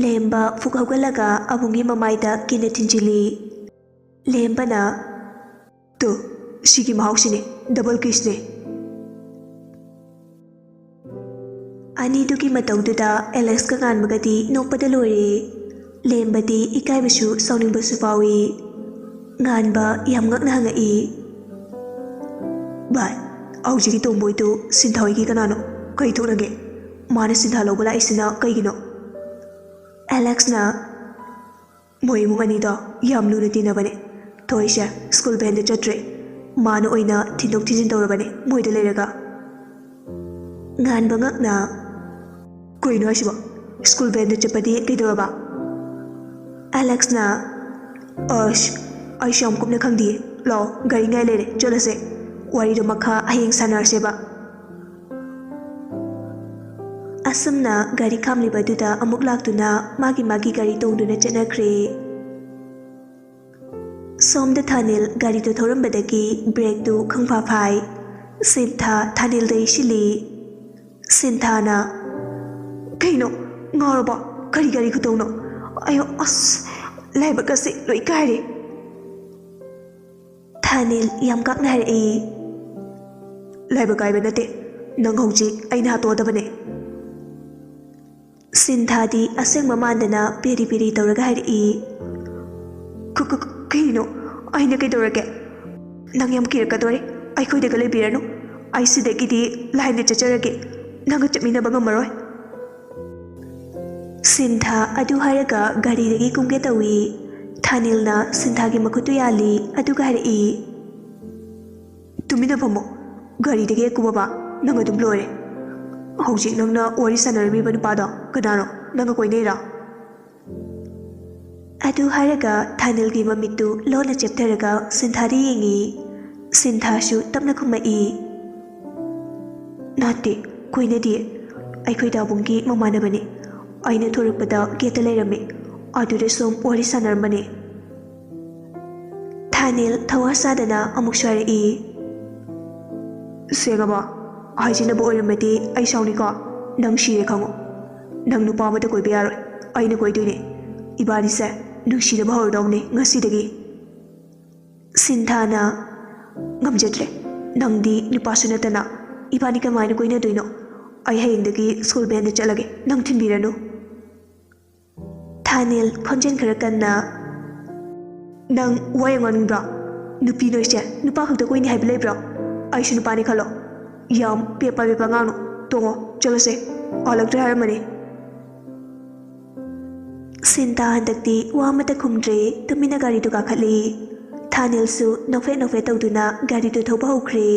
ꯂꯦꯝꯕ ꯐꯨꯛ ꯍꯧꯒꯠꯂꯒ ꯑꯕꯨꯡꯒꯤ ꯃꯃꯥꯏꯗ ꯀꯤꯟꯅ ꯊꯤꯟꯖꯤꯜꯂꯤ. ꯂꯦꯝꯕꯅ ꯇꯨ ꯁꯤꯒꯤ ꯃꯍꯥꯎꯁꯤꯅꯦ ꯗꯕꯜ ꯀꯤꯁꯅꯦ. ꯑꯅꯤꯗꯨꯒꯤ ꯃꯇꯧꯗꯨꯗ ꯑꯦꯂꯦꯛꯁꯀ ꯉꯥꯟꯕꯒꯗꯤ ꯅꯣꯛꯄꯗ ꯂꯣꯏꯔꯦ. ꯂꯦꯝꯕꯗꯤ ꯏꯀꯥꯏꯕꯁꯨ ꯁꯥꯎꯅꯤꯡꯕꯁꯨ ꯐꯥꯎꯏ. ꯉꯥꯟꯕ ꯌꯥꯝ ꯉꯛꯅ ꯍꯪꯉꯛꯏ. ꯚꯥꯏ, ꯍꯧꯖꯤꯛꯀꯤ ꯇꯣꯝꯕꯣꯏꯗꯨ ꯁꯤꯟꯊꯥ ꯍꯣꯏꯒꯤ ꯀꯅꯥꯅꯣ? ꯀꯩ ꯊꯣꯛꯅꯒꯦ? ꯃꯥꯅ ꯁꯤꯟꯊꯥ ꯂꯧꯕ ꯂꯥꯛꯏꯁꯤꯅ ꯀꯩꯒꯤꯅꯣ? ꯑꯦꯂꯦꯛꯁꯅ ꯃꯣꯏ ꯏꯃꯨꯡ ꯑꯅꯤꯗꯣ ꯌꯥꯝ ꯂꯨꯅ ꯇꯤꯟꯅꯕꯅꯦ. ꯊꯣꯏꯁꯦ ꯁ꯭ꯀꯨꯜ ꯚꯦꯟꯗ ꯆꯠꯇ꯭ꯔꯦ. ꯃꯥꯅ ꯑꯣꯏꯅ ꯊꯤꯟꯗꯣꯛ ꯊꯤꯟꯖꯤꯟ ꯇꯧꯔꯕꯅꯦ ꯃꯣꯏꯗ ꯂꯩꯔꯒ. ꯉꯥꯟꯕ ꯉꯛꯅ ꯀꯩꯅꯣ ꯍꯥꯏꯁꯤꯕꯣ? ꯁ꯭ꯀꯨꯜ ꯚꯦꯟꯗ ꯆꯠꯄꯗꯤ ꯀꯩꯗꯧꯔꯕ? ꯑꯦꯂꯦꯛꯁꯅ ꯑꯁ ꯑꯩꯁꯨ ꯌꯥꯝ ꯀꯨꯞꯅ ꯈꯪꯗꯤꯌꯦ. ꯂꯥꯛꯑꯣ ꯒꯥꯔꯤ ꯉꯥꯏ ꯂꯩꯔꯦ ꯆꯠꯂꯁꯦ. ꯋꯥꯔꯤꯗꯣ ꯃꯈꯥ ꯍꯌꯦꯡ ꯁꯥꯟꯅꯔꯁꯦꯕ. ꯑꯁꯨꯝꯅ ꯒꯥꯔꯤ ꯈꯥꯝꯂꯤꯕꯗꯨꯗ ꯑꯃꯨꯛ ꯂꯥꯛꯇꯨꯅ ꯃꯥꯒꯤ ꯒꯥꯔꯤ ꯇꯣꯡꯗꯨꯅ ꯆꯠꯅꯈ꯭ꯔꯦ. ꯁꯣꯝꯗ ꯊꯥꯅꯤꯜ ꯒꯥꯔꯤꯗꯨ ꯊꯧꯔꯝꯕꯗꯒꯤ ꯕ꯭ꯔꯦꯛꯇꯨ ꯈꯪꯐꯥ ꯐꯥꯏ. ꯁꯤꯟꯊꯥ ꯊꯥꯅꯤꯜꯗ ꯌꯩꯁꯤꯜꯂꯤ. ꯁꯤꯟꯊꯥꯅ ꯀꯩꯅꯣ ꯉꯥꯎꯔꯕꯣ? ꯀꯔꯤ ꯒꯥꯔꯤ ꯈꯨꯇꯧꯅꯣ? ꯑꯌꯣ ꯑꯁ ꯂꯥꯏꯕꯛꯀꯁꯦ ꯂꯣꯏ ꯀꯥꯏꯔꯦ. ꯊꯥꯅꯤꯜ ꯌꯥꯝ ꯀꯥꯛꯅ ꯍꯥꯏꯔꯛꯏ. ꯂꯥꯏꯕꯛ ꯀꯥꯏꯕ ꯅꯠꯇꯦ, ꯅꯪ ꯍꯧꯖꯤꯛ ꯑꯩꯅ ꯍꯥꯠꯇꯣꯛꯑꯗꯕꯅꯦ. ꯁꯤꯟꯊꯥꯗꯤ ꯑꯁꯦꯡꯕ ꯃꯥꯟꯗꯅ ꯄꯦꯔꯤ ꯄꯦꯔꯤ ꯇꯧꯔꯒ ꯍꯥꯏꯔꯛꯏ. ꯀꯩꯅꯣ? ꯑꯩꯅ ꯀꯩꯗꯧꯔꯒꯦ? ꯅꯪ ꯌꯥꯝ ꯀꯤꯔꯛꯀꯗꯣꯔꯦ. ꯑꯩꯈꯣꯏꯗꯒ ꯂꯩꯕꯤꯔꯅꯨ. ꯑꯩ ꯁꯤꯗꯒꯤꯗꯤ ꯂꯥꯏꯟꯗ ꯆꯠꯆꯔꯒꯦ. ꯅꯪꯒ ꯆꯠꯃꯤꯟꯅꯕ ꯉꯝꯃꯔꯣꯏ. ꯁꯤꯟꯊꯥ ꯑꯗꯨ ꯍꯥꯏꯔꯒ ꯒꯥꯔꯤꯗꯒꯤ ꯀꯨꯝꯒꯦ ꯇꯧꯏ. ꯊꯥꯅꯤꯜꯅ ꯁꯤꯟꯊꯥꯒꯤ ꯃꯈꯨꯠꯇꯨ ꯌꯥꯜꯂꯤ. ꯑꯗꯨꯒ ꯍꯥꯏꯔꯛꯏ. ꯇꯨꯃꯤꯟꯅ ꯐꯝꯃꯣ. ꯒꯥꯔꯤꯗꯒꯤ ꯍꯦꯛ ꯀꯨꯝꯃꯕ ꯅꯪ ꯑꯗꯨꯝ ꯂꯣꯏꯔꯦ. ꯍꯧꯖꯤꯛ ꯅꯪꯅ ꯋꯥꯔꯤ ꯁꯥꯟꯅꯔꯝꯃꯤꯕ ꯅꯨꯄꯥꯗꯣ ꯀꯅꯥꯅꯣ? ꯅꯪꯒ ꯀꯣꯏꯅꯩꯔꯥ? ꯑꯗꯨ ꯍꯥꯏꯔꯒ ꯊꯥꯅꯤꯜꯒꯤ ꯃꯃꯤꯠꯇꯨ ꯂꯣꯟꯅ ꯆꯦꯞꯊꯔꯒ ꯁꯤꯟꯊꯥꯗ ꯌꯦꯡꯉꯤ. ꯁꯤꯟꯊꯥꯁꯨ ꯇꯞꯅ ꯈꯨꯝꯃꯛꯏ. ꯅꯠꯇꯦ, ꯀꯣꯏꯅꯗꯤꯌꯦ. ꯑꯩꯈꯣꯏ ꯗꯥꯕꯨꯡꯒꯤ ꯃꯃꯥꯟꯅꯕꯅꯦ. ꯑꯩꯅ ꯊꯣꯔꯛꯄꯗ ꯒꯦꯠꯇ ꯂꯩꯔꯝꯃꯦ. ꯑꯗꯨꯗ ꯁꯨꯝ ꯋꯥꯔꯤ ꯁꯥꯟꯅꯔꯝꯕꯅꯦ. ꯊꯥꯅꯤꯜ ꯊꯋꯥ ꯁꯥꯗꯅ ꯑꯃꯨꯛꯁꯨ ꯍꯥꯏꯔꯛꯏ. ꯁꯦꯡꯉꯕ? ꯍꯥꯏꯖꯤꯟꯅꯕ ꯑꯣꯏꯔꯝꯃꯗꯤ ꯑꯩ ꯁꯥꯎꯅꯤꯀꯣ. ꯅꯪ ꯁꯤꯔꯦ ꯈꯪꯉꯣ. ꯅꯪ ꯅꯨꯄꯥ ꯑꯃꯗ ꯀꯣꯏꯕ ꯌꯥꯔꯣꯏ. ꯑꯩꯅ ꯀꯣꯏꯗꯣꯏꯅꯦ. ꯏꯕꯥꯅꯤꯁꯦ ꯅꯨꯡꯁꯤꯅꯕ ꯍꯧꯔꯗꯧꯅꯦ ꯉꯁꯤꯗꯒꯤ. ꯁꯤꯟꯊꯥꯅ ꯉꯝꯖꯗ꯭ꯔꯦ. ꯅꯪꯗꯤ ꯅꯨꯄꯥꯁꯨ ꯅꯠꯇꯅ ꯏꯕꯥꯅꯤ ꯀꯃꯥꯏꯅ ꯀꯣꯏꯅꯗꯣꯏꯅꯣ? ꯑꯩ ꯍꯌꯦꯡꯗꯒꯤ ꯁ꯭ꯀꯨꯜ ꯚꯦꯟꯗ ꯆꯠꯂꯒꯦ. ꯅꯪ ꯊꯤꯟꯕꯤꯔꯅꯨ. ꯊꯥꯅꯤꯜ ꯈꯣꯟꯖꯦꯜ ꯈꯔ ꯀꯟꯅ ꯅꯪ ꯋꯥ ꯌꯥꯝ ꯉꯥꯡꯅꯤꯡꯕ꯭ꯔꯣ? ꯅꯨꯄꯤ ꯅꯣꯏꯁꯦ ꯅꯨꯄꯥ ꯈꯛꯇ ꯀꯣꯏꯅꯤ ꯍꯥꯏꯕ ꯂꯩꯕ꯭ꯔꯣ? ꯑꯩꯁꯨ ꯅꯨꯄꯥꯅꯤ ꯈꯜꯂꯣ. ꯌꯥꯝ ꯄꯦꯄꯥ ꯉꯥꯡꯅꯨ. ꯇꯣꯡꯉꯣ ꯆꯠꯂꯁꯦ. ꯑꯥꯜꯂꯛꯇ꯭ꯔꯦ ꯍꯥꯏꯔꯝꯃꯅꯤ. ꯁꯤꯟꯊꯥ ꯍꯟꯗꯛꯇꯤ ꯋꯥ ꯑꯃꯠꯇ ꯈꯨꯝꯗ꯭ꯔꯦ. ꯇꯨꯃꯤꯟꯅ ꯒꯥꯔꯤꯗꯨ ꯀꯥꯈꯠꯂꯤ. ꯊꯥꯅꯤꯜꯁꯨ ꯅꯣꯛꯐꯦꯠ ꯇꯧꯗꯨꯅ ꯒꯥꯔꯤꯗꯨ ꯊꯧꯕ ꯍꯧꯈ꯭ꯔꯦ.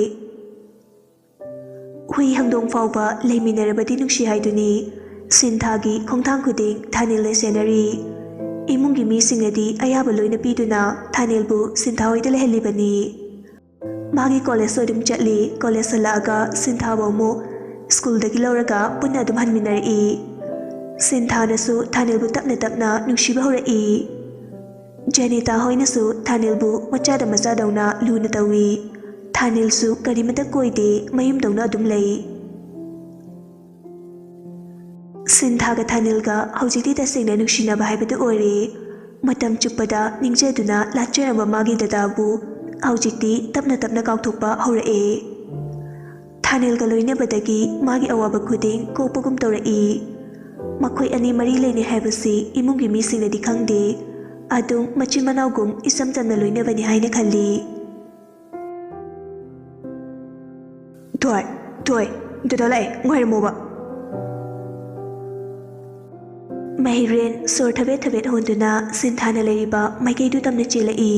ꯍꯨꯏ ꯍꯪꯗꯣꯡ ꯐꯥꯎꯕ ꯂꯩꯃꯤꯟꯅꯔꯕꯗꯤ ꯅꯨꯡꯁꯤ ꯍꯥꯏꯗꯨꯅꯤ. ꯁꯤꯟꯊꯥꯒꯤ ꯈꯣꯡꯊꯥꯡ ꯈꯨꯗꯤꯡ ꯊꯥꯅꯤꯜꯅ ꯁꯦꯟꯅꯔꯤ. ꯏꯃꯨꯡꯒꯤ ꯃꯤꯁꯤꯡꯅꯗꯤ ꯑꯌꯥꯕ ꯂꯣꯏꯅ ꯄꯤꯗꯨꯅ ꯊꯥꯅꯤꯜꯕꯨ ꯁꯤꯟꯊꯥ ꯍꯣꯏꯗ ꯂꯩꯍꯜꯂꯤꯕꯅꯤ. ꯃꯥꯒꯤ ꯀꯣꯂꯦꯖꯁꯨ ꯑꯗꯨꯝ ꯆꯠꯂꯤ. ꯀꯣꯂꯦꯖ ꯍꯜꯂꯛꯑꯒ ꯁꯤꯟꯊꯥꯕꯨ ꯑꯃꯨꯛ ꯁ꯭ꯀꯨꯜꯗꯒꯤ ꯂꯧꯔꯒ ꯄꯨꯟꯅ ꯑꯗꯨꯝ ꯍꯟꯃꯤꯟꯅꯔꯛꯏ. ꯁꯤꯟꯊꯥꯅꯁꯨ ꯊꯥꯅꯤꯜꯕꯨ ꯇꯞꯅ ꯇꯞꯅ ꯅꯨꯡꯁꯤꯕ ꯍꯧꯔꯛꯏ. ꯖꯦꯅꯤꯇꯥ ꯍꯣꯏꯅꯁꯨ ꯊꯥꯅꯤꯜꯕꯨ ꯃꯆꯥꯗ ꯃꯆꯥꯗꯧꯅ ꯂꯨꯅ ꯇꯧꯏ. ꯊꯥꯅꯤꯜꯁꯨ ꯀꯔꯤꯃꯇ ꯀꯣꯏꯗꯦ. ꯃꯌꯨꯝꯗꯧꯅ ꯑꯗꯨꯝ ꯂꯩ. ꯁꯤꯟꯊꯥꯒ ꯊꯥꯅꯤꯜꯒ ꯍꯧꯖꯤꯛꯇꯤ ꯇꯁꯦꯡꯅ ꯅꯨꯡꯁꯤꯅꯕ ꯍꯥꯏꯕꯗꯨ ꯑꯣꯏꯔꯦ. ꯃꯇꯝ ꯆꯨꯞꯄꯗ ꯅꯤꯡꯖꯗꯨꯅ ꯂꯥꯠꯆꯔꯝꯕ ꯃꯥꯒꯤ ꯗꯗꯥꯕꯨ ꯍꯧꯖꯤꯛꯇꯤ ꯇꯞꯅ ꯇꯞꯅ ꯀꯥꯎꯊꯣꯛꯄ ꯍꯧꯔꯛꯑꯦ. ꯊꯥꯅꯤꯜꯒ ꯂꯣꯏꯅꯕꯗꯒꯤ ꯃꯥꯒꯤ ꯑꯋꯥꯕ ꯈꯨꯗꯤꯡ ꯀꯣꯛꯄꯒꯨꯝ ꯇꯧꯔꯛꯏ. ꯃꯈꯣꯏ ꯑꯅꯤ ꯃꯔꯤ ꯂꯩꯅꯩ ꯍꯥꯏꯕꯁꯤ ꯏꯃꯨꯡꯒꯤ ꯃꯤꯁꯤꯡꯅꯗꯤ ꯈꯪꯗꯦ. ꯑꯗꯨꯝ ꯃꯆꯤꯟ ꯃꯅꯥꯎꯒꯨꯝ ꯏꯆꯝ ꯆꯝꯅ ꯂꯣꯏꯅꯕꯅꯤ ꯍꯥꯏꯅ ꯈꯜꯂꯤ. ꯊꯣꯏ ꯗꯗꯥ ꯂꯥꯛꯑꯦ ꯉꯥꯏꯔꯝꯃꯣꯕ. ꯃꯍꯤꯔꯦꯟ ꯁꯣꯔ ꯊꯕꯦꯠ ꯍꯣꯟꯗꯨꯅ ꯁꯤꯟꯊꯥꯅ ꯂꯩꯔꯤꯕ ꯃꯥꯏꯀꯩꯗꯨ ꯇꯝꯅ ꯆꯦꯜꯂꯛꯏ.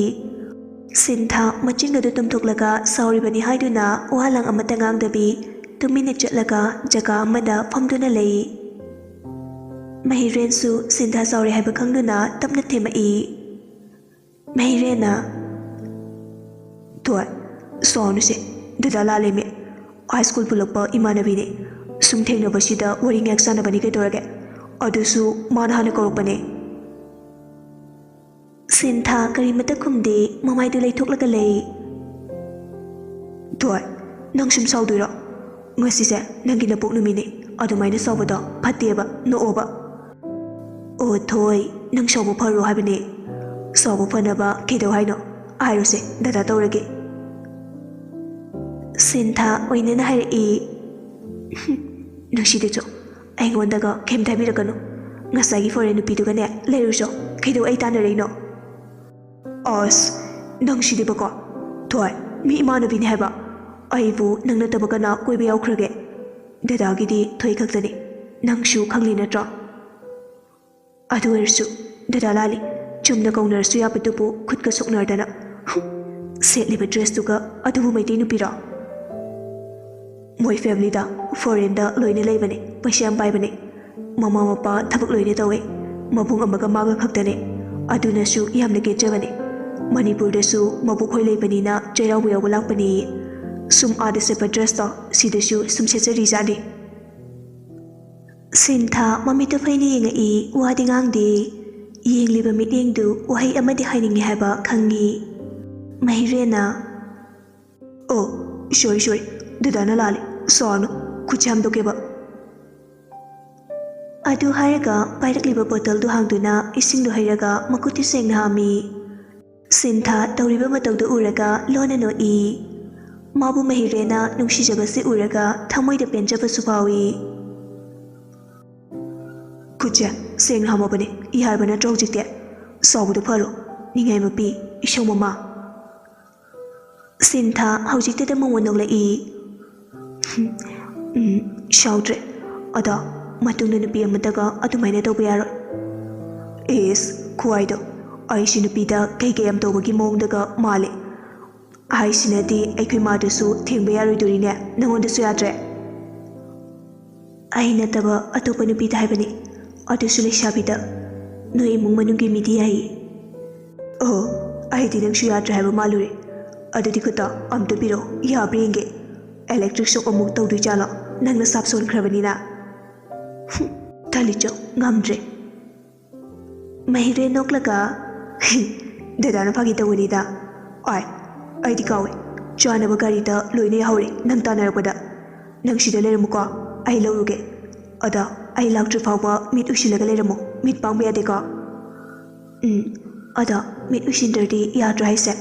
Sintha machin adu tumthuklaga sauribani haiduna wahalang amata ngangdabi tumina chatlaga jaga amada famduna lei. Mahirensu Sintha sauri haiba khangduna tapna themai. Mahirena Toy Sonuse Dada leme high school pulakpa imanabine sum thengnabasida wari ngak sanabani kaidorage adusu mana hana korokpane. Sintha karimata khumde mamaidu leithoklaga lei. Toy nang sum sauduira ngasise nangi napok numine adumaina saubada phatteba nooba. O Thoy nang saubu pharo haibane saubu phanaba kedo haino airose dada taurage. Sintha oinana hairi nungsidecho aingondaga kem thabiragano ngasagi foreign nupidugane leiruso kedo ai tanareino. As nungsidebako Thoy mi imanabine haiba aibu nangna tabakana koiba yaukhrage dadagidi Thoy khaktani nangsu khangli natra adu oirsu dada lali chumna kaunarsu yapatupu khudka soknardana setliba dress tuga adubu maiti nupira moi family da foreign da loine leibane paisam paibane mama mapa thabak loine tawe mabung amaga maga khaktane adunasu yamna gejabane Manipur dasu mabuk khoi leibanina chairabu yaw lakpani sum ade sepa dress ta sidasu sum sechari jani. Sintha mamita faini yengai wadi ngangde yengliba mitengdu wahai amadi hainingi haiba khangi. Mahirena Oh sorry dadana lali sonu kucham dokeba. Adu haraga pairakliba bottle du hangduna ising du hairaga makuti sengna hami. Sintha tauriba matawdu uraga lona no I mabu Mahirena nungsijabasi uraga thamoida penjaba supawi. Kucha seng hamabane iharbana trojikte saubudu pharo ningai mapi isau mama. Sintha haujikte da mongonok lai shaudre ada matungna nupi amataga adumaina tawba yaroi. Is kuaido Aisi nupida kai am tawbagi mongdaga male Aisinadi aikoi madasu thengba yaroidorine nangondasu yadre. Aina taba atopa nupida haibani adusu leisabida noi imung manunggi midi ai. Oh aidi nangsu yadre haiba malure adudi khuta amta piro yabrenge electric shock amuk tawdui jala nangna sapson khrabanina talicho ngamdre. Mahire noklaga Dadana phagi tawunida ai di kawe chanaba garida loine haure nang tanarapada nang sida leramuko ai lauruge ada ai laktri phawba mit usilaga leramo mit pangbe adeka ada mit usinderdi yadra haise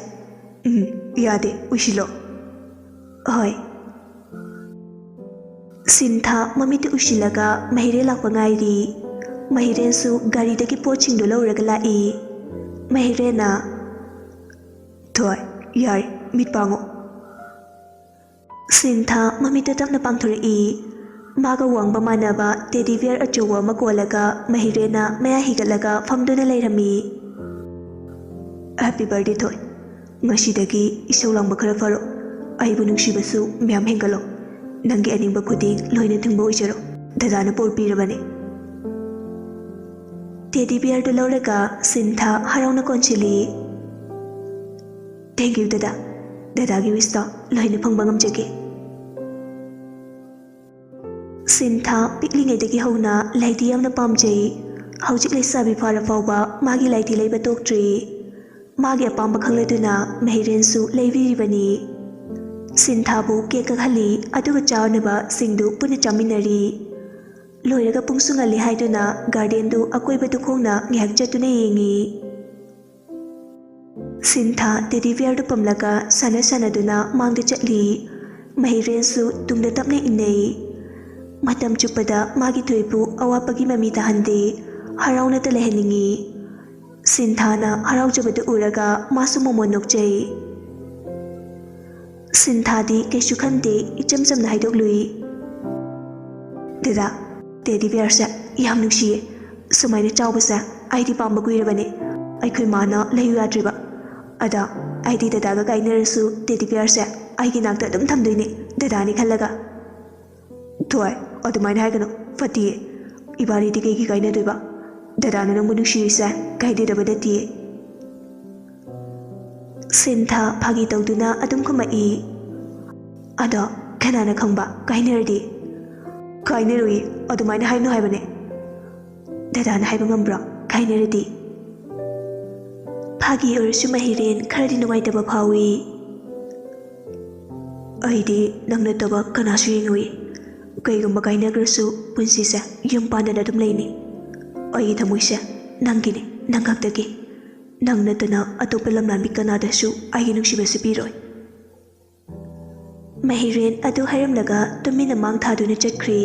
yade usilo hoi. Sintha mamit usilaga Mahire lakpa ngairi Mahirensu garidagi pochingdo lauraga lai. Mahirena Thoy yari mitpango. Sintha mamita tapna pangthori maga wangba manaba teddy bear achowa makolaga Mahirena maya higalaga famduna leirami. Happy birthday Thoy ngasidagi isau langba khara faro aibu nungsibasu myam hengalo nangi aningba khuding loina thungba oijaro dadana porpirabane. Teddy bear do lauraga Sintha harauna konchili. Thank you dada dadagi wista loina phangba ngamjage. Sintha piklingaidagi hauna laiti yamna pamjai haujik leisabi phara fawba magi laiti leiba toktri magi apamba khangladuna Mahirensu leibiribani. Sintha bu cake kakhali aduga chawnaba singdu puna chaminari. Loiraga pungsungali haiduna garden du akoiba du khongna ngihak jatuna yengi. Sintha teddy bear du pamlaga sana mangda chatli Mahirensu tungda tapna inai. Matam chupada magi thoipu awapagi mami tahande harauna ta leheningi. Sinthana haraujabadu uraga masu momonokjai. Sinthadi kesu khande icham chamna haidoklui. Dada teddy bear sa yam nungsiye sumaina chawbasa aidi pamba kuirabane aikhoi mana leyu yadriba ꯑꯗ ꯑꯩꯗꯤ ꯗꯗꯥꯒ ꯀꯥꯏꯅꯔꯁꯨ teddy ꯕꯤꯌꯔꯁꯦ ꯑꯩꯒꯤ ꯅꯥꯛꯇ ꯑꯗꯨꯝ ꯊꯝꯗꯣꯏꯅꯤ ꯗꯗꯥꯅꯤ ꯈꯜꯂꯒ ꯊꯣꯏ ꯑꯗꯨꯃꯥꯏꯅ ꯍꯥꯏꯒꯅꯨ ꯐꯠꯇꯤꯌꯦ ꯏꯕꯥꯅꯤꯗꯤ ꯀꯩꯒꯤ ꯀꯥꯏꯅꯗꯣꯏꯕ ꯗꯗꯥꯅ ꯅꯪꯕꯨ ꯅꯨꯡꯁꯤꯔꯤꯁꯦ ꯀꯥꯏꯗꯦꯗꯕ ꯅꯠꯇꯤꯌꯦ ꯁꯤꯟꯊꯥ ꯐꯥꯒꯤ ꯇꯧꯗꯨꯅ ꯑꯗꯨꯝ ꯈꯨꯝꯃꯛꯏ ꯑꯗꯣ ꯀꯅꯥꯅ ꯈꯪꯕ ꯀꯥꯏꯅꯔꯗꯤ ꯀꯥꯏꯅꯔꯣꯏꯌꯦ ꯑꯗꯨꯃꯥꯏꯅ ꯍꯥꯏꯅꯨ ꯍꯥꯏꯕꯅꯦ ꯗꯗꯥꯅ ꯍꯥꯏꯕ ꯉꯝꯕ꯭ꯔꯣ ꯀꯥꯏꯅꯔꯗꯤ ꯐꯥꯒꯤ ꯑꯣꯏꯔꯁꯨ ꯃꯍꯤꯔꯦꯟ ꯈꯔꯗꯤ ꯅꯨꯡꯉꯥꯏꯇꯕ ꯐꯥꯎꯏ ꯑꯩꯗꯤ ꯅꯪ ꯅꯠꯇꯕ ꯀꯅꯥꯁꯨ ꯌꯦꯡꯉꯨꯏ ꯀꯩꯒꯨꯝꯕ ꯀꯥꯏꯅꯈ꯭ꯔꯁꯨ ꯄꯨꯟꯁꯤꯁꯦ ꯌꯨꯝ ꯄꯥꯟꯗꯅ ꯑꯗꯨം ꯂꯩꯅꯤ ꯑꯩꯒꯤ ꯊꯃꯣꯏꯁꯦ ꯅꯪꯒꯤꯅꯤ ꯅꯪ ꯈꯛꯇꯒꯤ ꯅꯪ ꯅꯠꯇꯅ ꯑꯇꯣꯞꯄ ꯂꯝꯂꯥꯟꯕꯤ ꯀꯅꯥꯗꯁꯨ ꯑꯩꯒꯤ ꯅꯨꯡꯁꯤꯕꯁꯤ ꯄꯤꯔꯣꯏ ꯃꯍꯤꯔꯦꯟ ꯑꯗꯨ ꯍꯥꯏꯔꯝꯂꯒ ꯇꯨꯃꯤꯟꯅ ꯃꯥꯡ ꯊꯥꯗꯨꯅ ꯆꯠꯈ꯭ꯔꯦ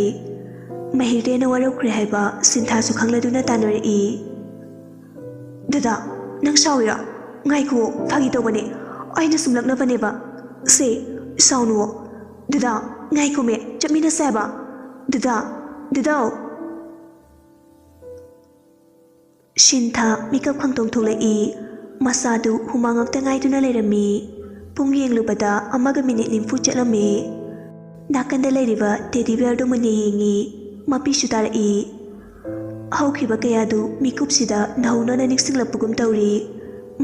ꯃꯍꯤꯔꯦꯟꯅ ꯋꯥꯔꯧꯈ꯭ꯔꯦ ꯍꯥꯏꯕ ꯁꯤꯟꯊꯥꯁꯨ ꯈꯪꯂꯗꯨꯅ ꯇꯥꯟꯅꯔꯛꯏ ꯗꯗꯥ ꯅꯪ ꯁꯥꯎꯏꯔꯣ ꯉꯥꯏꯈꯨꯋꯣ ꯐꯥꯒꯤ ꯇꯧꯕꯅꯦ ꯑꯩꯅ ꯁꯨꯝꯂꯛꯅꯕꯅꯦꯕ ꯁꯦ ꯁꯥꯎꯅꯨꯋꯣ ꯗꯗꯥ ꯉꯥꯏꯈꯣꯃꯦ ꯆꯠꯃꯤꯟꯅꯁꯦ ꯍꯥꯏꯕ ꯗꯗꯥ ꯁꯤꯟꯊꯥ ꯃꯤꯀꯞ ꯈꯪꯇꯣꯡ ꯊꯣꯛꯂꯛꯏ ꯃꯁꯥꯗꯨ ꯍꯨꯃꯥꯡ ꯉꯛꯇ ꯉꯥꯏꯗꯨꯅ ꯂꯩꯔꯝꯃꯤ ꯄꯨꯡ ꯌꯦꯡꯂꯨꯕꯗ 1:40 ꯆꯠꯂꯝꯃꯤ ꯅꯥꯀꯟꯗ ꯂꯩꯔꯤꯕ ꯇꯦꯗꯤ ꯕꯤꯌꯔꯗꯨ ꯃꯨꯟꯅ ꯌꯦꯡꯉꯤ ꯃꯄꯤꯁꯨ ꯇꯥꯔꯛꯏ ꯍꯧꯈꯤꯕ ꯀꯌꯥꯗꯨ ꯃꯤꯀꯨꯞꯁꯤꯗ ꯅꯧꯅ ꯅꯤꯡꯁꯤꯡꯂꯛꯄꯒꯨꯝ ꯇꯧꯔꯤ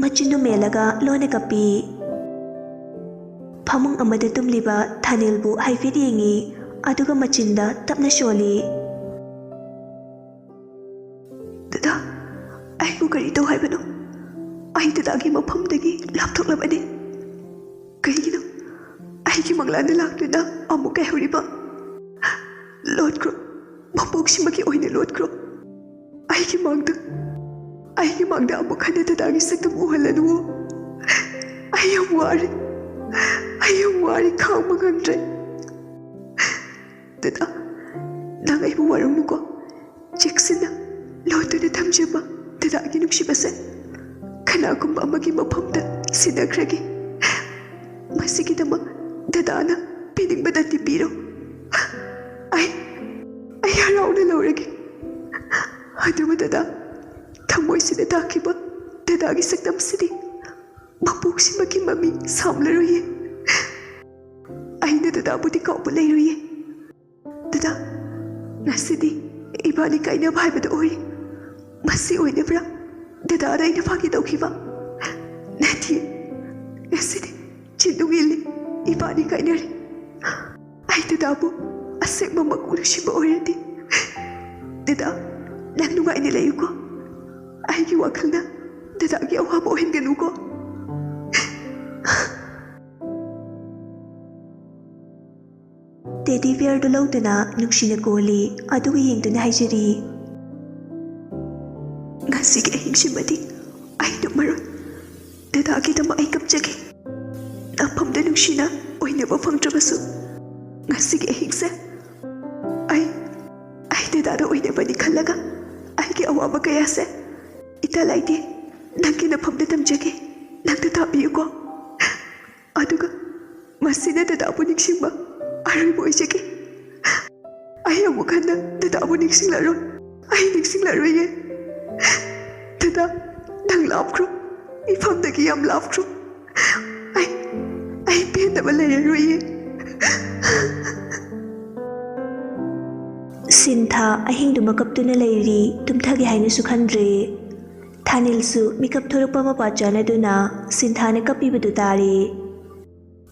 ꯃꯆꯤꯟꯗꯨ ꯃꯦꯜꯂꯒ ꯂꯣꯟꯅ ꯀꯞꯄꯤ ꯐꯃꯨꯡ ꯑꯃꯗ ꯇꯨꯝꯂꯤꯕ ꯊꯥꯅꯤꯜꯕꯨ ꯍꯥꯏꯐꯦꯠ ꯌꯦꯡꯉꯤ ꯑꯗꯨꯒ ꯃꯆꯤꯟꯗ ꯇꯞꯅ ꯁꯣꯜꯂꯤ ꯗꯗꯥ ꯑꯩꯕꯨ ꯀꯔꯤ ꯇꯧ ꯍꯥꯏꯕꯅꯣ ꯑꯩ ꯗꯗꯥꯒꯤ ꯃꯐꯝꯗꯒꯤ ꯂꯥꯞꯊꯣꯛꯂꯕꯅꯤ ꯀꯩꯒꯤꯅꯣ ꯑꯩꯒꯤ ꯃꯪꯂꯥꯟꯗ ꯂꯥꯛꯇꯨꯅ ꯑꯃꯨꯛ ꯀꯥꯏꯍꯧꯔꯤꯕ ꯂꯣꯠꯈ꯭ꯔꯣ ꯃꯄꯣꯛꯁꯤꯃꯒꯤ ꯑꯣꯏꯅ ꯂꯣꯠꯈ꯭ꯔꯣ ꯑꯩꯒꯤ ꯃꯥꯡꯗ ꯑꯃꯨꯛ ꯍꯟꯅ ꯗꯗꯥꯒꯤ ꯁꯛꯇꯝ ꯎꯍꯜꯂꯅꯨꯋꯣ ꯑꯩ ꯌꯥꯝ ꯋꯥꯔꯦ ꯈꯥꯡꯕ ꯉꯝꯗ꯭ꯔꯦ ꯗꯗꯥ ꯅꯪ ꯑꯩꯕꯨ ꯋꯥꯔꯧꯅꯨꯀꯣ ꯆꯦꯛꯁꯤꯟꯅ ꯂꯣꯠꯇꯨꯅ ꯊꯝꯖꯕ ꯗꯗꯥꯒꯤ ꯅꯨꯡꯁꯤꯕꯁꯦ ꯀꯅꯥꯒꯨꯝꯕ ꯑꯃꯒꯤ ꯃꯐꯝꯗ ꯁꯤꯟꯅꯈ꯭ꯔꯒꯦ ꯃꯁꯤꯒꯤꯗꯃꯛ ꯗꯗꯥꯅ ꯄꯤꯅꯤꯡꯕꯗꯗꯤ ꯄꯤꯔꯣ ꯑꯩ ꯍꯔꯥꯎꯅ ꯂꯧꯔꯒꯦ ꯑꯗꯨꯕꯨ ꯗꯗꯥ ꯊꯃꯣꯏꯁꯤꯗ ꯇꯥꯈꯤꯕ ꯗꯗꯥꯒꯤ ꯁꯛꯇꯝꯁꯤꯗꯤ ꯃꯄꯣꯛꯁꯤꯃꯒꯤ ꯃꯃꯤ ꯁꯥꯝꯂꯔꯣꯏꯌꯦ ꯑꯩꯅ ꯗꯗꯥꯕꯨꯗꯤ ꯀꯥꯎꯕ ꯂꯩꯔꯣꯏꯌꯦ ꯗꯗꯥ ꯉꯁꯤꯗꯤ 이번이 까이냐고 하이버도 오이 마시 오이네브라 데다 아라이나 파기 도키바 나티 야시니 진동일리 이번이 까이냐리 아이데다부 아색마 막우르시바 오이디 데다 난 누가 이니 레유고 아이기 와클나 데다기 어하보 오행게누고 ꯇꯦꯗꯤ ꯕꯤꯌꯔꯗꯨ ꯂꯧꯗꯨꯅ ꯅꯨꯡꯁꯤꯅ ꯀꯣꯜꯂꯤ ꯑꯗꯨꯒ ꯌꯦꯡꯗꯨꯅ ꯍꯥꯏꯖꯔꯤ ꯉꯁꯤꯒꯤ ꯑꯍꯤꯡꯁꯤꯃꯗꯤ ꯑꯩ ꯇꯨꯝꯃꯔꯣꯏ ꯗꯗꯥꯒꯤꯗꯃꯛ ꯑꯩ ꯀꯞꯆꯒꯦ ꯅꯐꯝꯗ ꯅꯨꯡꯁꯤꯅ ꯑꯣꯏꯅꯕ ꯐꯪꯗ꯭ꯔꯕꯁꯨ ꯉꯁꯤꯒꯤ ꯑꯍꯤꯡꯁꯦ ꯑꯩ ꯗꯗꯥꯗ ꯑꯣꯏꯅꯕꯅꯤ ꯈꯜꯂꯒ ꯑꯩꯒꯤ ꯑꯋꯥꯕ ꯀꯌꯥꯁꯦ ꯏꯇꯥ ꯂꯩꯇꯦ ꯅꯪꯒꯤ ꯅꯐꯝꯗ ꯊꯝꯖꯒꯦ ꯅꯪꯅ ꯇꯥꯕꯤꯌꯨꯀꯣ ꯑꯗꯨꯒ ꯃꯁꯤꯅ ꯗꯗꯥꯕꯨ ꯅꯤꯡꯁꯤꯡꯕ ꯑꯔꯣꯏꯕ ꯑꯣꯏꯖꯒꯦ ꯑꯩ ꯑꯃꯨꯛ ꯍꯟꯅ ꯗꯗꯥꯕꯨ ꯅꯤꯡꯁꯤꯡꯂꯔꯣꯏ ꯑꯩ ꯅꯤꯡꯁꯤꯡꯂꯔꯣꯏꯌꯦ ꯗꯗꯥ ꯅꯪ ꯂꯥꯞꯈ꯭ꯔꯣ ꯏꯐꯝꯗꯒꯤ ꯌꯥꯝ ꯂꯥꯞꯈ꯭ꯔꯣ ꯑꯩ ꯄꯦꯟꯗꯕ ꯂꯩꯔꯔꯣꯏꯌꯦ ꯁꯤꯟꯊꯥ ꯑꯍꯤꯡꯗꯨꯃ ꯀꯞꯇꯨꯅ ꯂꯩꯔꯤ ꯇꯨꯝꯊꯒꯦ ꯍꯥꯏꯅꯁꯨ ꯈꯟꯗ꯭ꯔꯦ ꯊꯥꯅꯤꯜꯁꯨ ꯃꯤꯀꯞ ꯊꯣꯔꯛꯄ ꯃꯄꯥ ꯆꯥꯅꯗꯨꯅ ꯁꯤꯟꯊꯥꯅ ꯀꯞꯄꯤꯕꯗꯨ ꯇꯥꯔꯤ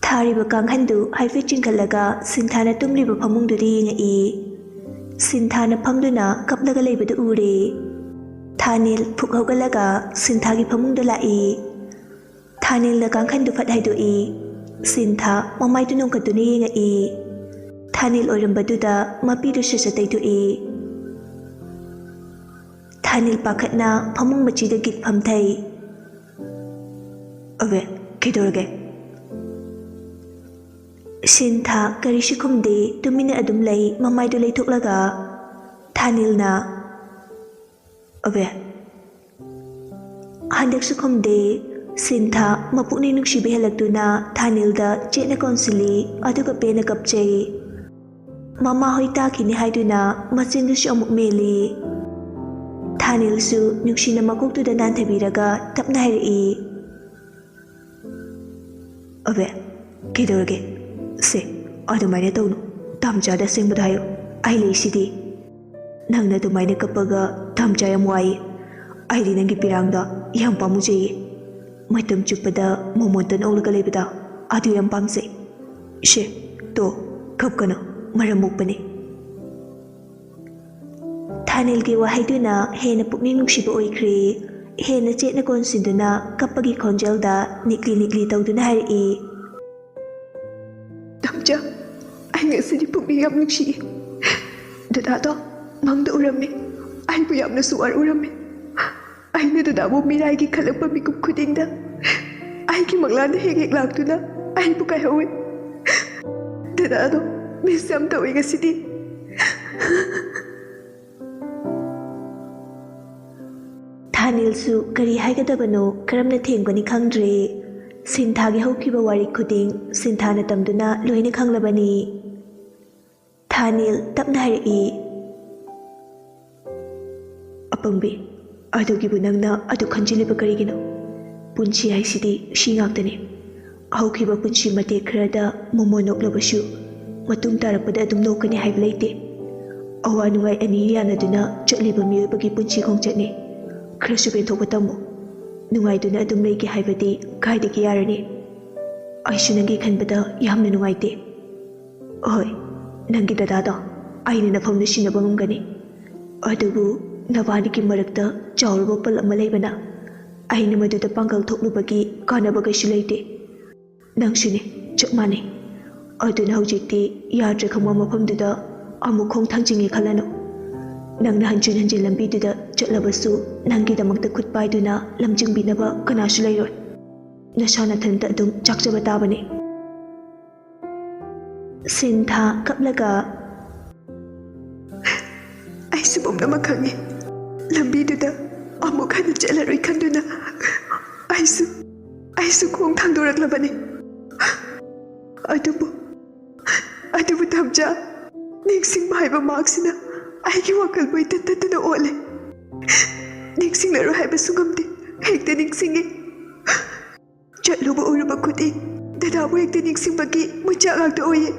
ꯊꯥꯔꯤꯕ ꯀꯥꯡꯈꯟꯗꯨ ꯍꯥꯏꯐꯦꯠ ꯆꯤꯡꯈꯠꯂꯒ ꯁꯤꯟꯊꯥꯅ ꯇꯨꯝꯂꯤꯕ ꯐꯃꯨꯡꯗꯨꯗ ꯌꯦꯡꯉꯛꯏ ꯁꯤꯟꯊꯥꯅ ꯐꯝꯗꯨꯅ ꯀꯞꯂꯒ ꯂꯩꯕꯗꯨ ꯎꯔꯦ ꯊꯥꯅꯤꯜ ꯐꯨꯛ ꯍꯧꯒꯠꯂꯒ ꯁꯤꯟꯊꯥꯒꯤ ꯐꯃꯨꯡꯗ ꯂꯥꯛꯏ ꯊꯥꯅꯤꯜꯅ ꯀꯥꯡꯈꯟꯗꯨ ꯐꯠ ꯍꯥꯏꯗꯣꯛꯏ ꯁꯤꯟꯊꯥ ꯃꯃꯥꯏꯗꯨ ꯅꯣꯡꯈꯠꯇꯨꯅ ꯌꯦꯡꯉꯛꯏ ꯊꯥꯅꯤꯜ ꯑꯣꯏꯔꯝꯕꯗꯨꯗ ꯃꯄꯤꯗꯨ ꯁꯠ ꯇꯩꯊꯣꯛꯏ ꯊꯥꯅꯤꯜ ꯄꯥꯈꯠꯅ ꯐꯃꯨꯡ ꯃꯆꯤꯗ ꯒꯤꯠ ꯐꯝꯊꯩ ꯑꯕꯦ ꯀꯩꯗꯧꯔꯒꯦ ꯁꯤꯟꯊꯥ ꯀꯔꯤꯁꯨ ꯈꯨꯝꯗꯦ ꯇꯨꯃꯤꯟꯅ ꯑꯗꯨꯝ ꯂꯩ ꯃꯃꯥꯏꯗꯨ ꯂꯩꯊꯣꯛꯂꯒ ꯊꯥꯅꯤꯜꯅ ꯑꯕꯦ ꯍꯟꯗꯛꯁꯨ ꯈꯨꯝꯗꯦ ꯁꯤꯟꯊꯥ ꯃꯄꯨꯛꯅꯤꯡ ꯅꯨꯡꯁꯤꯕ ꯍꯦꯜꯂꯛꯇꯨꯅ ꯊꯥꯅꯤꯜꯗ ꯆꯦꯠꯅ ꯀꯣꯟꯁꯤꯜꯂꯤ ꯑꯗꯨꯒ ꯄꯦꯟꯅ ꯀꯞꯆꯩ ꯃꯃꯥ ꯍꯣꯏ ꯇꯥꯈꯤꯅꯤ ꯍꯥꯏꯗꯨꯅ ꯃꯆꯤꯟꯗꯨꯁꯨ ꯑꯃꯨꯛ ꯃꯦꯜꯂꯤ ꯊꯥꯅꯤꯜꯁꯨ ꯅꯨꯡꯁꯤꯅ ꯃꯀꯣꯛꯇꯨꯗ ꯅꯥꯟꯊꯕꯤꯔꯒ ꯇꯞꯅ ꯍꯥꯏꯔꯛꯏ ꯑꯕꯦ ꯀꯩꯗꯧꯔꯒꯦ ꯁꯦ ꯑꯗꯨꯃꯥꯏꯅ ꯇꯧꯅꯨ ꯇꯥꯝꯆꯥꯗ ꯑꯁꯦꯡꯕꯗꯣ ꯍꯥꯏꯌꯨ ꯑꯩ ꯂꯩꯁꯤꯗꯤ ꯅꯪꯅ ꯑꯗꯨꯃꯥꯏꯅ ꯀꯞꯄꯒ ꯇꯥꯝꯆꯥ ꯌꯥꯝ ꯋꯥꯏꯌꯦ ꯑꯩꯗꯤ ꯅꯪꯒꯤ ꯄꯤꯔꯥꯡꯗ ꯌꯥꯝ ꯄꯥꯝꯃꯨꯖꯩꯌꯦ ꯃꯇꯝ ꯆꯨꯞꯄꯗ ꯃꯣꯃꯣꯟꯇ ꯅꯣꯛꯂꯒ ꯂꯩꯕꯗ ꯑꯗꯨ ꯌꯥꯝ ꯄꯥꯝꯖꯩ ꯁꯦ ꯇꯣ ꯀꯞꯀꯅꯨ ꯃꯔꯝ ꯃꯣꯛꯄꯅꯤ ꯊꯥꯅꯤꯜꯒꯤ ꯋꯥꯍꯩꯗꯨꯅ ꯍꯦꯟꯅ ꯄꯨꯛꯅꯤꯡ ꯅꯨꯡꯁꯤꯕ ꯑꯣꯏꯈ꯭ꯔꯦ ꯍꯦꯟꯅ ꯆꯦꯠꯅ ꯀꯣꯟꯁꯤꯟꯗꯨꯅ ꯀꯞꯄꯒꯤ ꯈꯣꯟꯖꯦꯜꯗ ꯅꯤꯛꯂꯤ ꯅꯤꯛꯂꯤ ꯇꯧꯗꯨꯅ ꯍꯥꯏꯔꯛꯏ ꯇꯥꯝꯆꯥ ꯑꯩ ꯉꯁꯤꯗꯤ ꯄꯨꯛꯅꯤꯡ ꯌꯥꯝ ꯅꯨꯡꯁꯤꯌꯦ ꯗꯗꯥꯗꯣ ꯃꯪꯗ ꯎꯔꯝꯃꯦ ꯑꯩꯕꯨ ꯌꯥꯝꯅꯁꯨ ꯋꯥꯔꯨꯔꯝꯃꯦ ꯑꯩꯅ ꯗꯗꯥꯕꯨ ꯃꯤꯔꯥꯏꯒꯤ ꯈꯜꯂꯛꯄ ꯃꯤꯀꯨꯞ ꯈꯨꯗꯤꯡꯗ ꯑꯩꯒꯤ ꯃꯪꯂꯥꯟꯗ ꯍꯦꯛ ꯍꯦꯛ ꯂꯥꯛꯇꯨꯅ ꯑꯩꯕꯨ ꯀꯥꯏꯍꯧꯋꯤ ꯗꯗꯥꯗꯣ ꯃꯤꯁ ꯌꯥꯝ ꯇꯧꯋꯤ ꯉꯁꯤꯗꯤ ꯊꯥꯅꯤꯜꯁꯨ ꯀꯔꯤ ꯍꯥꯏꯒꯗꯕꯅꯣ ꯀꯔꯝꯅ ꯊꯦꯡꯒꯅꯤ ꯈꯪꯗ꯭ꯔꯦ ꯁꯤꯟꯊꯥꯒꯤ ꯍꯧꯈꯤꯕ ꯋꯥꯔꯤ ꯈꯨꯗꯤꯡ ꯁꯤꯟꯊꯥꯅ ꯇꯝꯗꯨꯅ ꯂꯣꯏꯅ ꯈꯪꯂꯕꯅꯤ ꯊꯥꯅꯤꯜ ꯇꯞꯅ ꯍꯥꯏꯔꯛꯏ ꯑꯄꯪꯕꯤ ꯑꯗꯨꯒꯤꯕꯨ ꯅꯪꯅ ꯑꯗꯨ ꯈꯟꯖꯤꯜꯂꯤꯕ ꯀꯔꯤꯒꯤꯅꯣ ꯄꯨꯟꯁꯤ ꯍꯥꯏꯁꯤꯗꯤ ꯁꯤ ꯉꯥꯛꯇꯅꯤ ꯍꯧꯈꯤꯕ ꯄꯨꯟꯁꯤ ꯃꯇꯦꯛ ꯈꯔꯗ ꯃꯣꯃꯣ ꯅꯣꯛꯂꯕꯁꯨ ꯃꯇꯨꯡ ꯇꯥꯔꯛꯄꯗ ꯑꯗꯨꯝ ꯅꯣꯛꯀꯅꯤ ꯍꯥꯏꯕ ꯂꯩꯇꯦ ꯑꯋꯥ ꯅꯨꯡꯉꯥꯏ ꯑꯅꯤ ꯌꯥꯅꯗꯨꯅ ꯆꯠꯂꯤꯕ ꯃꯤꯑꯣꯏꯕꯒꯤ ꯄꯨꯟꯁꯤ ꯈꯣꯡꯆꯠꯅꯤ ꯈꯔꯁꯨ ꯄꯦꯟꯊꯣꯛꯄ ꯇꯝꯃꯨ ꯅꯨꯡꯉꯥꯏꯗꯨꯅ ꯑꯗꯨꯝ ꯂꯩꯒꯦ ꯍꯥꯏꯕꯗꯤ ꯀꯥꯏꯗꯒꯤ ꯌꯥꯔꯅꯤ ꯑꯩꯁꯨ ꯅꯪꯒꯤ ꯈꯟꯕꯗ ꯌꯥꯝꯅ ꯅꯨꯡꯉꯥꯏꯇꯦ ꯍꯣꯏ ꯅꯪꯒꯤ ꯗꯗꯥꯗꯣ ꯑꯩꯅ ꯅꯐꯝꯗ ꯁꯤꯟꯅꯕ ꯉꯝꯒꯅꯤ ꯑꯗꯨꯕꯨ ꯅꯕꯥꯅꯤꯒꯤ ꯃꯔꯛꯇ ꯆꯥꯎꯔꯕ ꯄꯜ ꯑꯃ ꯂꯩꯕꯅ ꯑꯩꯅ ꯃꯗꯨꯗ ꯄꯥꯡꯒꯜ ꯊꯣꯛꯂꯨꯕꯒꯤ ꯀꯥꯟꯅꯕ ꯀꯩꯁꯨ ꯂꯩꯇꯦ ꯅꯪꯁꯨꯅꯦ ꯆꯞ ꯃꯥꯟꯅꯩ ꯑꯗꯨꯅ ꯍꯧꯖꯤꯛꯇꯤ ꯌꯥꯗ꯭ꯔꯦ ꯈꯪꯕ ꯃꯐꯝꯗꯨꯗ ꯑꯃꯨꯛ ꯈꯣꯡ ꯊꯥꯡꯖꯤꯡꯉꯦ ꯈꯜꯂꯅꯨ ꯅꯪꯅ ꯍꯟꯖꯤꯟ ꯍꯟꯖꯤꯟ ꯂꯝꯕꯤꯗꯨꯗ ꯆꯠꯂꯕꯁꯨ ꯅꯪꯒꯤꯗꯃꯛꯇ ꯈꯨꯠ ꯄꯥꯏꯗꯨꯅ ꯂꯝꯖꯤꯡꯕꯤꯅꯕ ꯀꯅꯥꯁꯨ ꯂꯩꯔꯣꯏ ꯅꯁꯥ ꯅꯊꯟꯇ ꯑꯗꯨꯝ ꯆꯥꯛꯆꯕ ꯇꯥꯕꯅꯤ ꯁꯤꯟꯊꯥ ꯀꯞꯂꯒ ꯑꯩꯁꯨ ꯄꯨꯝꯅꯃꯛ ꯈꯪꯉꯤ ꯂꯝꯕꯤꯗꯨꯗ ꯑꯃꯨꯛ ꯍꯟꯅ ꯆꯠꯂꯔꯣꯏ ꯈꯟꯗꯨꯅ ꯑꯩꯁꯨ ꯈꯣꯡ ꯊꯥꯡꯗꯣꯔꯛꯂꯕꯅꯤ ꯑꯗꯨꯕꯨ ꯇꯥꯝꯆꯥ ꯅꯤꯡꯁꯤꯡꯕ ꯍꯥꯏꯕ ꯃꯍꯥꯛꯁꯤꯅ ꯑꯩꯒꯤ ꯋꯥꯈꯜꯕꯨ ꯏꯇꯠ ꯇꯠꯇꯨꯅ ꯑꯣꯠꯂꯦ ꯅꯤꯡꯁꯤꯡꯂꯔꯣꯏ ꯍꯥꯏꯕꯁꯨ ꯉꯝꯗꯦ ꯍꯦꯛꯇ ꯅꯤꯡꯁꯤꯡꯉꯤ ꯆꯠꯂꯨꯕ ꯎꯔꯨꯕ ꯈꯨꯗꯤꯡ ꯗꯗꯥꯕꯨ ꯍꯦꯛꯇ ꯅꯤꯡꯁꯤꯡꯕꯒꯤ ꯃꯆꯥꯛ ꯉꯥꯛꯇ ꯑꯣꯏꯌꯦ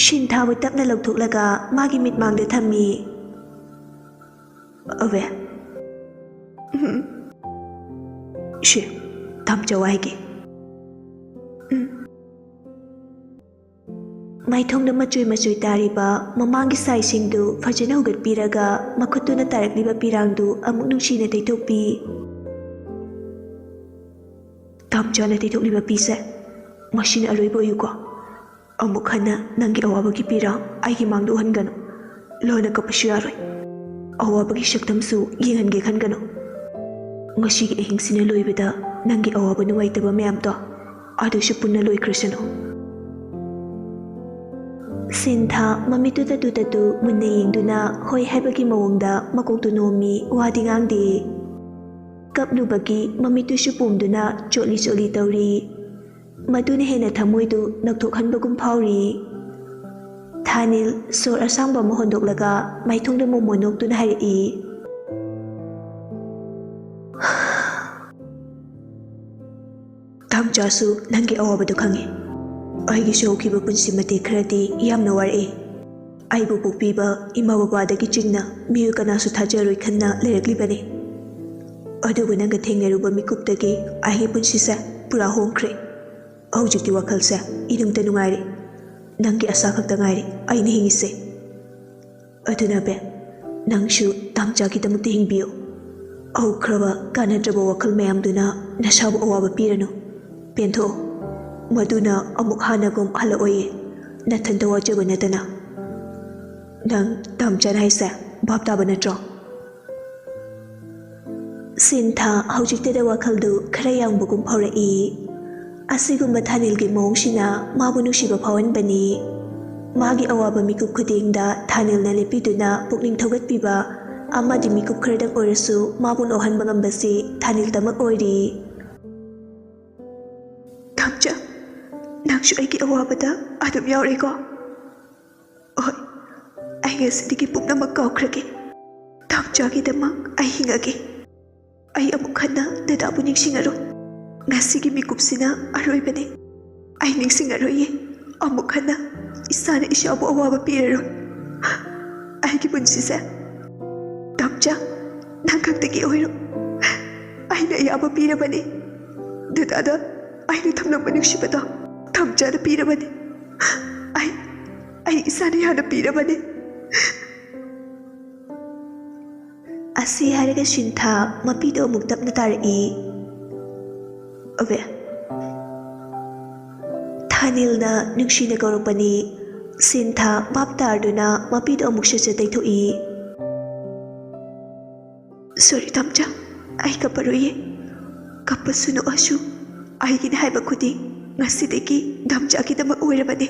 ꯁꯤꯟꯊꯥꯕꯨ ꯇꯞꯅ ꯂꯧꯊꯣꯛꯂꯒ ꯃꯥꯒꯤ ꯃꯤꯠꯃꯥꯡꯗ ꯊꯝꯃꯤ ꯑꯕꯦ ꯁꯤ ꯇꯥꯝꯆꯥ ꯋꯥꯏꯒꯦ ꯃꯥꯏꯊꯣꯡꯗ ꯃꯆꯣꯏ ꯃꯆꯣꯏ ꯇꯥꯔꯤꯕ ꯃꯃꯥꯡꯒꯤ ꯁꯥꯏꯁꯤꯡꯗꯨ ꯐꯖꯅ ꯍꯧꯒꯠꯄꯤꯔꯒ ꯃꯈꯨꯠꯇꯨꯅ ꯇꯥꯔꯛꯂꯤꯕ ꯄꯤꯔꯥꯡꯗꯨ ꯑꯃꯨꯛ ꯅꯨꯡꯁꯤꯅ ꯇꯩꯊꯣꯛꯄꯤ ꯇꯥꯝꯆꯥꯅ ꯇꯩꯊꯣꯛꯂꯤꯕ ꯄꯤꯁꯦ ꯃꯁꯤꯅ ꯑꯔꯣꯏꯕ ꯑꯣꯏꯌꯨꯀꯣ ꯑꯃꯨꯛ ꯍꯟꯅ ꯅꯪꯒꯤ ꯑꯋꯥꯕꯒꯤ ꯄꯤꯔꯥꯡ ꯑꯩꯒꯤ ꯃꯥꯡꯗ ꯎꯍꯟꯒꯅꯨ ꯂꯣꯟꯅ ꯀꯞꯄꯁꯨ ꯌꯥꯔꯣꯏ ꯑꯋꯥꯕꯒꯤ ꯁꯛꯇꯝꯁꯨ ꯌꯦꯡꯍꯟꯒꯦ ꯈꯟꯒꯅꯨ ꯉꯁꯤꯒꯤ ꯑꯍꯤꯡꯁꯤꯅ ꯂꯣꯏꯕꯗ ꯅꯪꯒꯤ ꯑꯋꯥꯕ ꯅꯨꯡꯉꯥꯏꯇꯕ ꯃꯌꯥꯝꯗꯣ ꯑꯗꯨꯁꯨ ꯄꯨꯟꯅ ꯂꯣꯏꯈ꯭ꯔꯁꯅꯨ ꯁꯤꯟꯊꯥ ꯃꯃꯤꯠꯇꯨꯗ ꯇꯨꯇꯗꯨ ꯃꯨꯟꯅ ꯌꯦꯡꯗꯨꯅ ꯍꯣꯏ ꯍꯥꯏꯕꯒꯤ ꯃꯑꯣꯡꯗ ꯃꯀꯣꯛꯇꯨ ꯅꯣꯝꯃꯤ ꯋꯥꯗꯤ ꯉꯥꯡꯗꯦ ꯀꯞꯂꯨꯕꯒꯤ ꯃꯃꯤꯠꯇꯨꯁꯨ ꯄꯣꯝꯗꯨꯅ ꯆꯣꯠꯂꯤ ꯆꯣꯠꯂꯤ ꯇꯧꯔꯤ ꯃꯗꯨꯅ ꯍꯦꯟꯅ ꯊꯃꯣꯏꯗꯨ ꯅꯧꯊꯣꯛꯍꯟꯕꯒꯨꯝ ꯐꯥꯎꯔꯤ ꯊꯥꯅꯤꯜ ꯁꯣꯔ ꯑꯁꯥꯡꯕ ꯑꯃ ꯍꯣꯟꯗꯣꯛꯂꯒ ꯃꯥꯏꯊꯣꯡꯗ ꯃꯣꯃꯣ ꯅꯣꯛꯇꯨꯅ ꯍꯥꯏꯔꯛꯏ ꯇꯥꯝꯆꯥꯁꯨ ꯅꯪꯒꯤ ꯑꯋꯥꯕꯗꯨ ꯈꯪꯉꯤ ꯑꯩꯒꯤꯁꯨ ꯍꯧꯈꯤꯕ ꯄꯨꯟꯁꯤ ꯃꯇꯦꯛ ꯈꯔꯗꯤ ꯌꯥꯝꯅ ꯋꯥꯔꯛꯏ ꯑꯩꯕꯨ ꯄꯣꯛꯄꯤꯕ ꯏꯃꯥ ꯕꯕꯥꯗꯒꯤ ꯆꯤꯡꯅ ꯃꯤꯑꯣꯏ ꯀꯅꯥꯁꯨ ꯊꯥꯖꯔꯣꯏ ꯈꯟꯅ ꯂꯩꯔꯛꯂꯤꯕꯅꯤ ꯑꯗꯨꯕꯨ ꯅꯪꯒ ꯊꯦꯡꯅꯔꯨꯕ ꯃꯤꯀꯨꯞꯇꯒꯤ ꯑꯩꯒꯤ ꯄꯨꯟꯁꯤꯁꯦ ꯄꯨꯔꯥ ꯍꯣꯡꯈ꯭ꯔꯦ ꯍꯧꯖꯤꯛꯇꯤ ꯋꯥꯈꯜꯁꯦ ꯏꯅꯨꯡꯇ ꯅꯨꯡꯉꯥꯏꯔꯤ ꯅꯪꯒꯤ ꯑꯁꯥ ꯈꯛꯇ ꯉꯥꯏꯔꯤ ꯑꯩꯅ ꯍꯤꯡꯉꯤꯁꯦ ꯑꯗꯨꯅ ꯕꯦ ꯅꯪꯁꯨ ꯇꯥꯝꯆꯥꯒꯤꯗꯃꯛꯇ ꯍꯤꯡꯕꯤꯌꯨ ꯍꯧꯈ꯭ꯔꯕ ꯀꯥꯟꯅꯗ꯭ꯔꯕ ꯋꯥꯈꯜ ꯃꯌꯥꯝꯗꯨꯅ ꯅꯁꯥꯕꯨ ꯑꯋꯥꯕ ꯄꯤꯔꯅꯨ ꯄꯦꯟꯊꯣꯛꯎ ꯃꯗꯨꯅ ꯑꯃꯨꯛ ꯍꯥꯟꯅꯒꯨꯝ ꯍꯜꯂꯛꯑꯣꯏꯌꯦ ꯅꯊꯟꯇ ꯋꯥꯖꯕ ꯅꯠꯇꯅ ꯅꯪ ꯇꯥꯝꯆꯥꯅ ꯍꯥꯏꯁꯦ ꯚꯥꯞ ꯇꯥꯕ ꯅꯠꯇ꯭ꯔꯣ ꯁꯤꯟꯊꯥ ꯍꯧꯖꯤꯛꯇꯗ ꯋꯥꯈꯜꯗꯨ ꯈꯔ ꯌꯥꯡꯕꯒꯨꯝ ꯐꯥꯎꯔꯛꯏ ꯑꯁꯤꯒꯨꯝꯕ ꯊꯥꯅꯤꯜꯒꯤ ꯃꯑꯣꯡꯁꯤꯅ ꯃꯥꯕꯨ ꯅꯨꯡꯁꯤꯕ ꯐꯥꯎꯍꯟꯕꯅꯤ ꯃꯥꯒꯤ ꯑꯋꯥꯕ ꯃꯤꯀꯨꯞ ꯈꯨꯗꯤꯡꯗ ꯊꯥꯅꯤꯜꯅ ꯂꯦꯞꯄꯤꯗꯨꯅ ꯄꯨꯛꯅꯤꯡ ꯊꯧꯒꯠꯄꯤꯕ ꯑꯃꯗꯤ ꯃꯤꯀꯨꯞ ꯈꯔꯗꯪ ꯑꯣꯏꯔꯁꯨ ꯃꯥꯕꯨ ꯅꯣꯛꯍꯟꯕ ꯉꯝꯕꯁꯤ ꯊꯥꯅꯤꯜꯇꯃꯛ ꯑꯣꯏꯔꯤ ꯇꯥꯝꯆꯥ ꯅꯪꯁꯨ ꯑꯩꯒꯤ ꯑꯋꯥꯕꯗ ꯑꯗꯨꯝ ꯌꯥꯎꯔꯦꯀꯣ ꯍꯣꯏ ꯑꯩ ꯉꯁꯤꯗꯒꯤ ꯄꯨꯝꯅꯃꯛ ꯀꯥꯎꯈ꯭ꯔꯒꯦ ꯇꯥꯝꯆꯥꯒꯤꯗꯃꯛ ꯑꯩ ꯍꯤꯡꯉꯒꯦ ꯑꯩ ꯑꯃꯨꯛ ꯍꯟꯅ ꯗꯗꯥꯕꯨ ꯅꯤꯡꯁꯤꯡꯉꯔꯣꯏ꯫ ꯉꯁꯤꯒꯤ ꯃꯤꯀꯨꯞꯁꯤꯅ ꯑꯔꯣꯏꯕꯅꯤ꯫ ꯑꯩ ꯅꯤꯡꯁꯤꯡꯉꯔꯣꯏꯌꯦ ꯑꯃꯨꯛ ꯍꯟꯅ ꯏꯁꯥꯅ ꯏꯁꯥꯕꯨ ꯑꯋꯥꯕ ꯄꯤꯔꯔꯣꯏ꯫ ꯑꯩꯒꯤ ꯄꯨꯟꯁꯤꯁꯦ ꯇꯝꯆꯥ ꯅꯪ ꯈꯛꯇꯒꯤ ꯑꯣꯏꯔꯣ꯫ ꯑꯩꯅ ꯑꯌꯥꯕ ꯄꯤꯔꯕꯅꯤ꯫ ꯗꯗꯥꯗ ꯑꯩꯅ ꯊꯝꯂꯝꯕ ꯅꯨꯡꯁꯤꯕꯗꯣ ꯇꯝꯆꯥꯗ ꯄꯤꯔꯕꯅꯤ꯫ ꯑꯩ ꯏꯁꯥꯅ ꯌꯥꯅ ꯄꯤꯔꯕꯅꯤ꯫ ꯑꯁꯤ ꯍꯥꯏꯔꯒ ꯁꯤꯟꯊꯥ ꯃꯄꯤꯗꯣ ꯑꯃꯨꯛ ꯇꯞꯅ ꯇꯥꯔꯛꯏ꯫ ꯑꯕꯦ ꯊꯥꯅꯤꯜꯅ ꯅꯨꯡꯁꯤꯅ ꯀꯧꯔꯛꯄꯅꯤ꯫ ꯁꯤꯟꯊꯥ ꯚꯥꯞ ꯇꯥꯔꯗꯨꯅ ꯃꯄꯤꯗꯣ ꯑꯃꯨꯛ ꯁꯠ ꯇꯩꯊꯣꯛꯏ꯫ ꯁꯣꯔꯤ ꯇꯝꯆꯥ, ꯑꯩ ꯀꯞꯄꯔꯣꯏꯌꯦ꯫ ꯀꯞꯄꯁꯨ ꯅꯣꯛꯑꯁꯨ ꯑꯩꯒꯤꯅ ꯍꯥꯏꯕ ꯈꯨꯗꯤꯡ ꯉꯁꯤꯗꯒꯤ ꯇꯝꯆꯥꯒꯤꯗꯃꯛ ꯑꯣꯏꯔꯕꯅꯤ꯫